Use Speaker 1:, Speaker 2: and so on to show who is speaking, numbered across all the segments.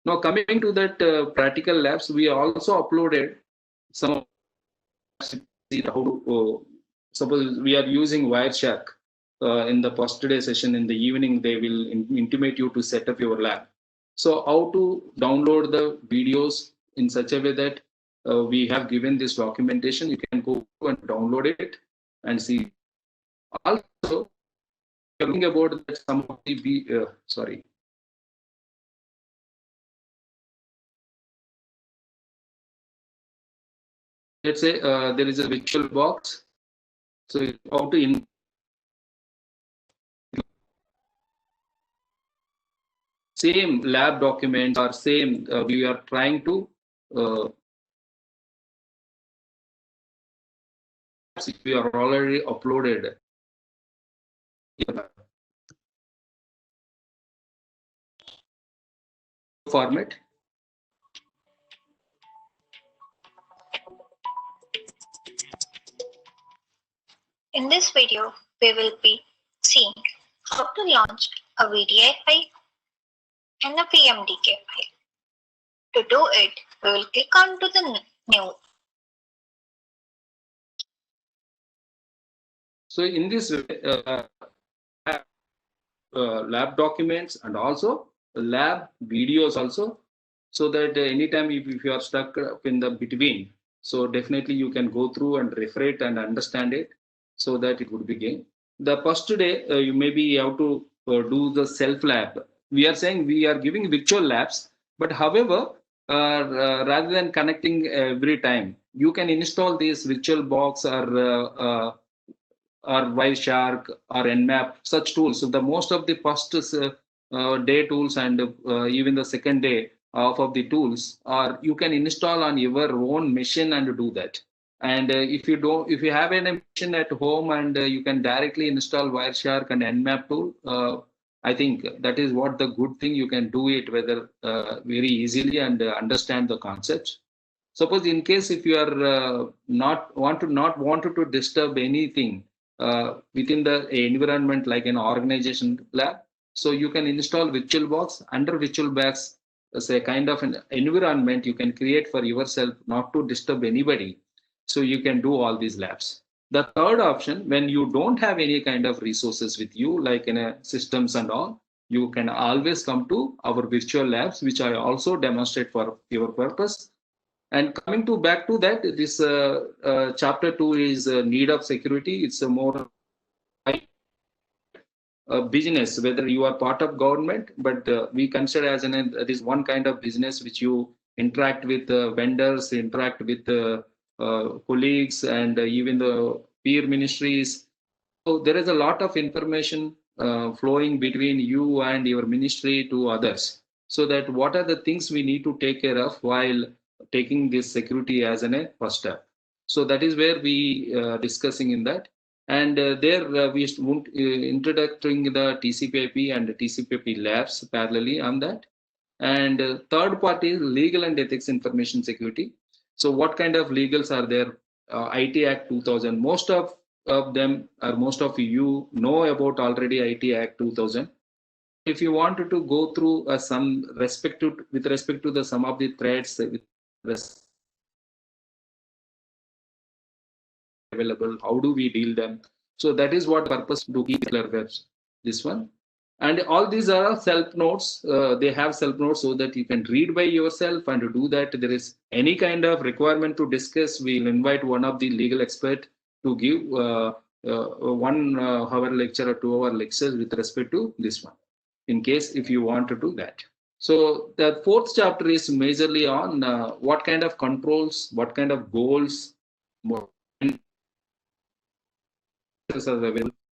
Speaker 1: Now coming to that practical labs, we also uploaded some of how to, suppose we are using Wireshark in the first day session. In the evening, they will intimate you to set up your lab. So how to download the videos in such a way that we have given this documentation. You can go and download it and see. Also, talking about that, some of the sorry. Let's say there is a virtual box. So how to same lab documents or same we are trying to we are already uploaded format.
Speaker 2: In this video, we will be seeing how to launch a VDI file and a PMDK file. To do it, we will click on to the new.
Speaker 1: So in this way, lab documents and also lab videos also, so that anytime if you are stuck in the between, so definitely you can go through and refer it and understand it, so that it would be gained. The first day you maybe have to do the self lab. We are saying we are giving virtual labs, but however, rather than connecting every time, you can install this virtual box or Wireshark or Nmap, such tools. So the most of the first day tools and even the second day of the tools are you can install on your own machine and do that. And if you have a machine at home and you can directly install Wireshark and Nmap tool, I think that is what the good thing. You can do it whether very easily and understand the concepts. Suppose in case if you are not wanted to disturb anything within the environment like an organization lab, so you can install VirtualBox. Under VirtualBox as a kind of an environment you can create for yourself, not to disturb anybody. So you can do all these labs. The third option, when you don't have any kind of resources with you, like in a systems and all, you can always come to our virtual labs, which I also demonstrate for your purpose. And coming to back to that, this chapter 2 is need of security. It's a more business, whether you are part of government, but we consider as an that is one kind of business which you interact with vendors, interact with colleagues, and even the peer ministries. So there is a lot of information flowing between you and your ministry to others. So that what are the things we need to take care of while taking this security as a first step. So that is where we discussing in that. And there we introducing the TCP/IP and TCP/IP labs parallelly on that. And third part is legal and ethics information security. So what kind of legals are there? IT Act 2000. Most of them, or most of you know about already IT Act 2000. If you wanted to go through some with respect to the some of the threats with available, how do we deal them? So that is what purpose to keep webs. This one. And all these are self notes. They have self notes so that you can read by yourself and to do that. There is any kind of requirement to discuss, we'll invite one of the legal expert to give 1 hour lecture or 2 hour lectures with respect to this one, in case if you want to do that. So the fourth chapter is majorly on what kind of controls, what kind of goals,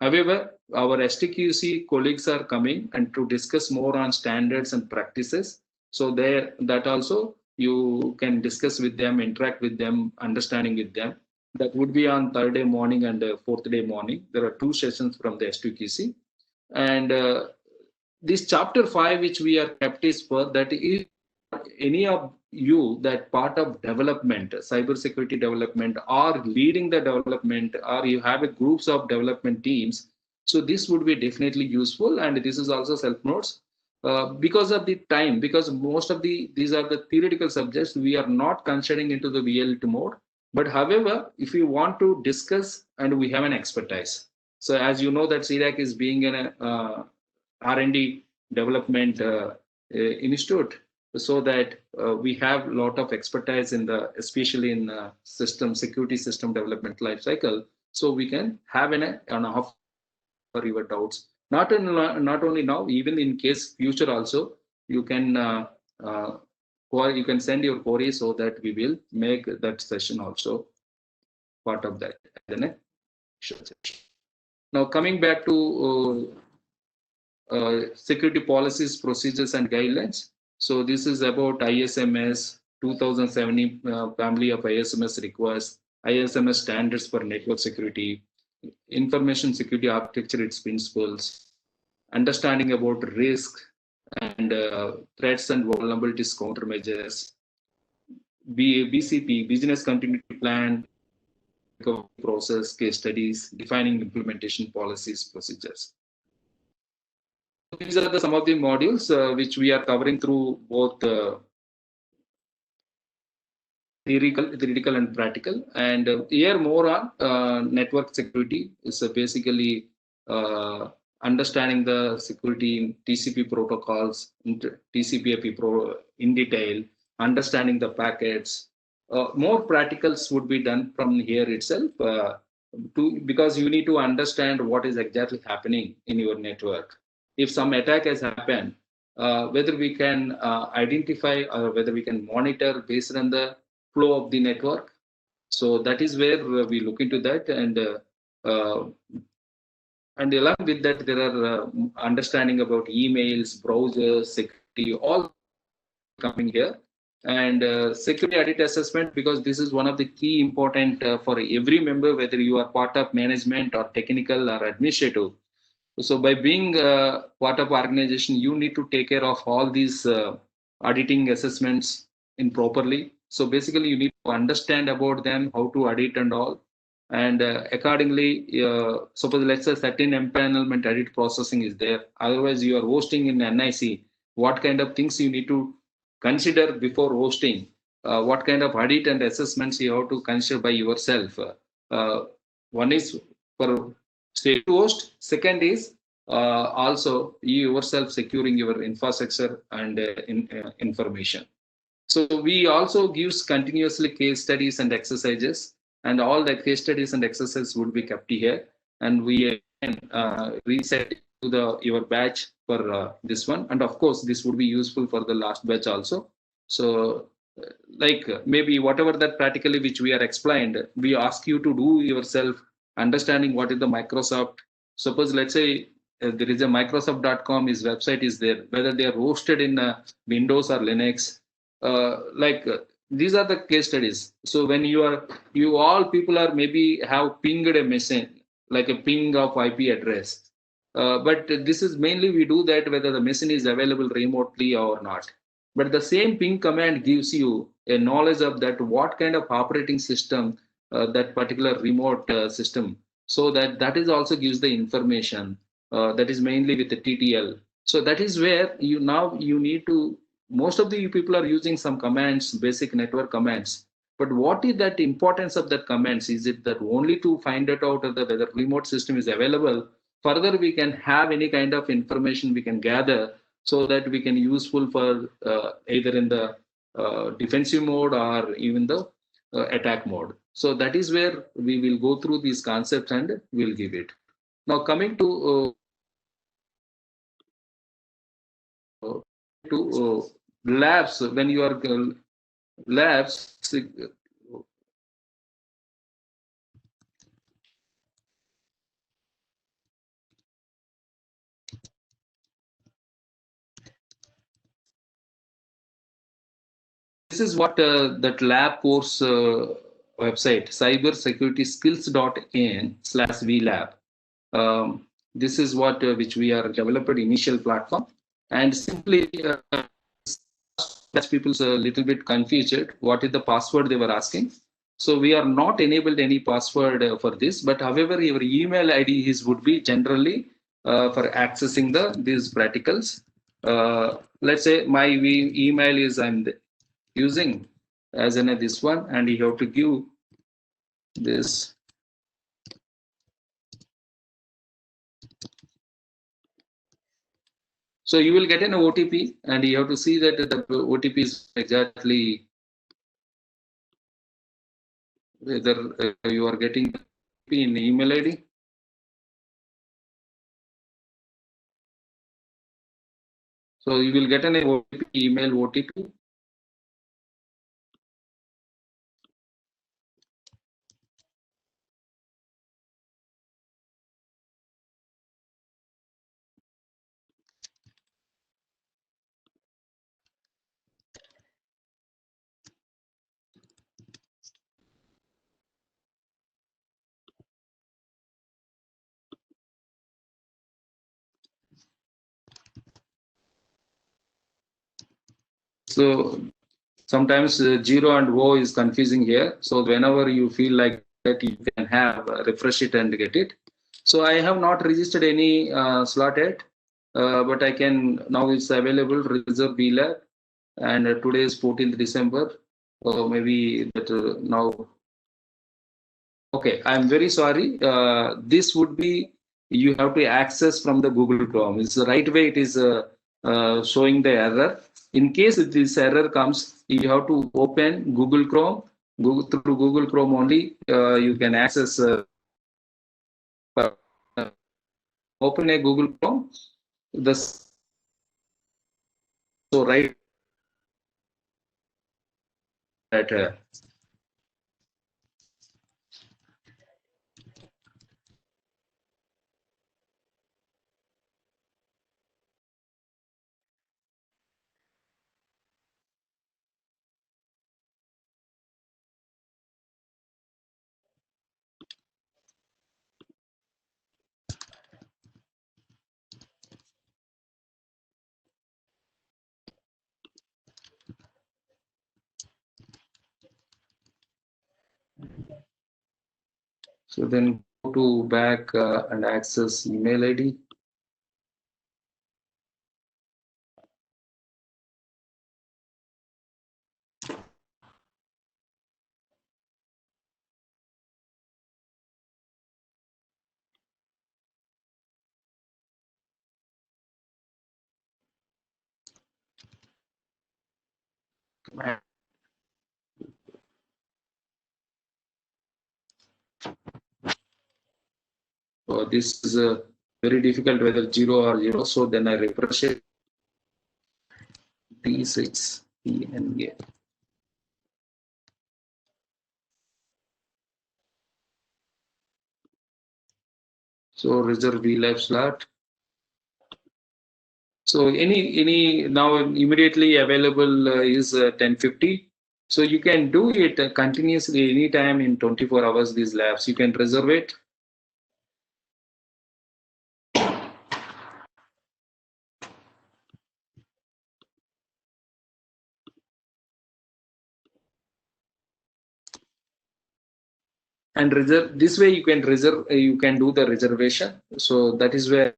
Speaker 1: However, our STQC colleagues are coming and to discuss more on standards and practices. So there, that also you can discuss with them, interact with them, understanding with them. That would be on third day morning and fourth day morning. There are 2 sessions from the STQC. And this chapter 5, which we are kept is for that is any of you that part of development, cybersecurity development, or leading the development, or you have a groups of development teams. So this would be definitely useful, and this is also self notes. because of the time, because most of these are the theoretical subjects, we are not considering into the VLT mode. But however, if you want to discuss and we have an expertise. So as you know that CDAC is being an R&D development institute, so that we have a lot of expertise in the, especially in system security system development life cycle. So we can have an off for your doubts. Not only now, even in case future also, you can you can send your query so that we will make that session also part of that. Now coming back to security policies, procedures, and guidelines. So this is about ISMS 2017 family of ISMS requests, ISMS standards for network security, information security architecture, its principles, understanding about risk and threats and vulnerabilities countermeasures, BCP, business continuity plan, process, case studies, defining implementation policies, procedures. These are some of the modules which we are covering through both theoretical and practical. And here more on network security is basically understanding the security in TCP protocols, TCP/IP in detail, understanding the packets. More practicals would be done from here itself, because you need to understand what is exactly happening in your network. If some attack has happened, whether we can identify or whether we can monitor based on the flow of the network. So that is where we look into that, and along with that, there are understanding about emails, browsers, security, all coming here. And security audit assessment, because this is one of the key important for every member, whether you are part of management or technical or administrative. So by being part of organization, you need to take care of all these auditing assessments in properly. So basically, you need to understand about them, how to audit and all. And accordingly, suppose let's say certain empanelment audit processing is there. Otherwise, you are hosting in NIC. What kind of things you need to consider before hosting? What kind of audit and assessments you have to consider by yourself? One is for say to host. Second is also you yourself securing your infrastructure and information. So we also gives continuously case studies and exercises, and all the case studies and exercises would be kept here, and we reset to your batch for this one, and of course this would be useful for the last batch also. So like maybe whatever that practically which we are explained, we ask you to do yourself, understanding what is the Microsoft. Suppose let's say there is a Microsoft.com, his website is there, whether they are hosted in Windows or Linux. These are the case studies. So when you all people are maybe have pinged a machine, like a ping of IP address. But this is mainly we do that whether the machine is available remotely or not. But the same ping command gives you a knowledge of that what kind of operating system that particular remote system. So that is also gives the information that is mainly with the TTL. So that is where you need to. Most of the people are using some commands, basic network commands. But what is that importance of that commands? Is it that only to find it out of whether remote system is available? Further, we can have any kind of information we can gather so that we can useful for either in the defensive mode or even the attack mode. So that is where we will go through these concepts and we'll give it. Now coming to labs, when you are labs, this is what that lab course website, cybersecurityskills.in/VLAB. This is what which we are developed initial platform, and simply people's a little bit confused what is the password they were asking. So we are not enabled any password for this, but however your email ID would be generally for accessing these practicals. let's say my email is I'm using as in this one, and you have to give this. So you will get an OTP, and you have to see that the OTP is exactly whether you are getting in email ID. So you will get an OTP, email OTP. So sometimes 0 and O is confusing here. So whenever you feel like that, you can have refresh it and get it. So I have not registered any slot yet, but I can now. It's available. Reserve VLAB, and today is 14th December. So maybe that now. Okay, I'm very sorry. This would be you have to access from the Google Chrome. It's the right way. It is showing the error. In case this error comes, you have to open Google Chrome. Through Google Chrome only, you can access. Open a Google Chrome. So right that. So then go to back and access email ID. So this is very difficult whether 0 or 0. So then I refresh it. T6 PNG. So reserve VLAB slot. So any now immediately available is 1050. So you can do it continuously anytime in 24 hours. These labs you can reserve it. And reserve this way you can reserve. You can do the reservation. So that is where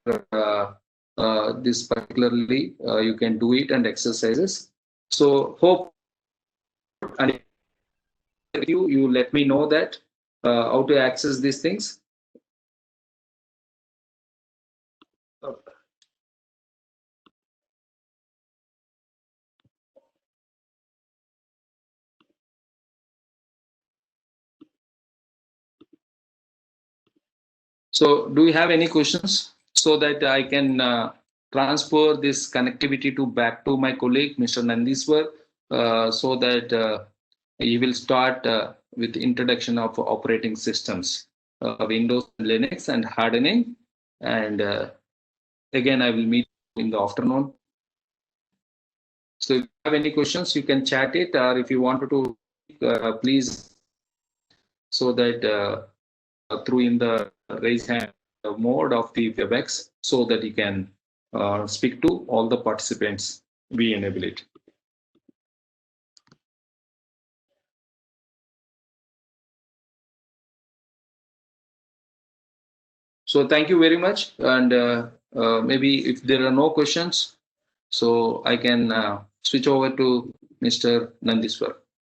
Speaker 1: this particularly you can do it and exercises. So hope and you let me know that how to access these things. So do you have any questions so that I can transfer this connectivity to back to my colleague, Mr. Nandiswar, so that he will start with introduction of operating systems, Windows, Linux, and hardening. And again, I will meet in the afternoon. So if you have any questions, you can chat it, or if you wanted to, please, so that through in the raise hand mode of the WebEx, so that you can speak to all the participants. We enable it. So thank you very much. And maybe if there are no questions, So I can switch over to Mr. Nandiswar.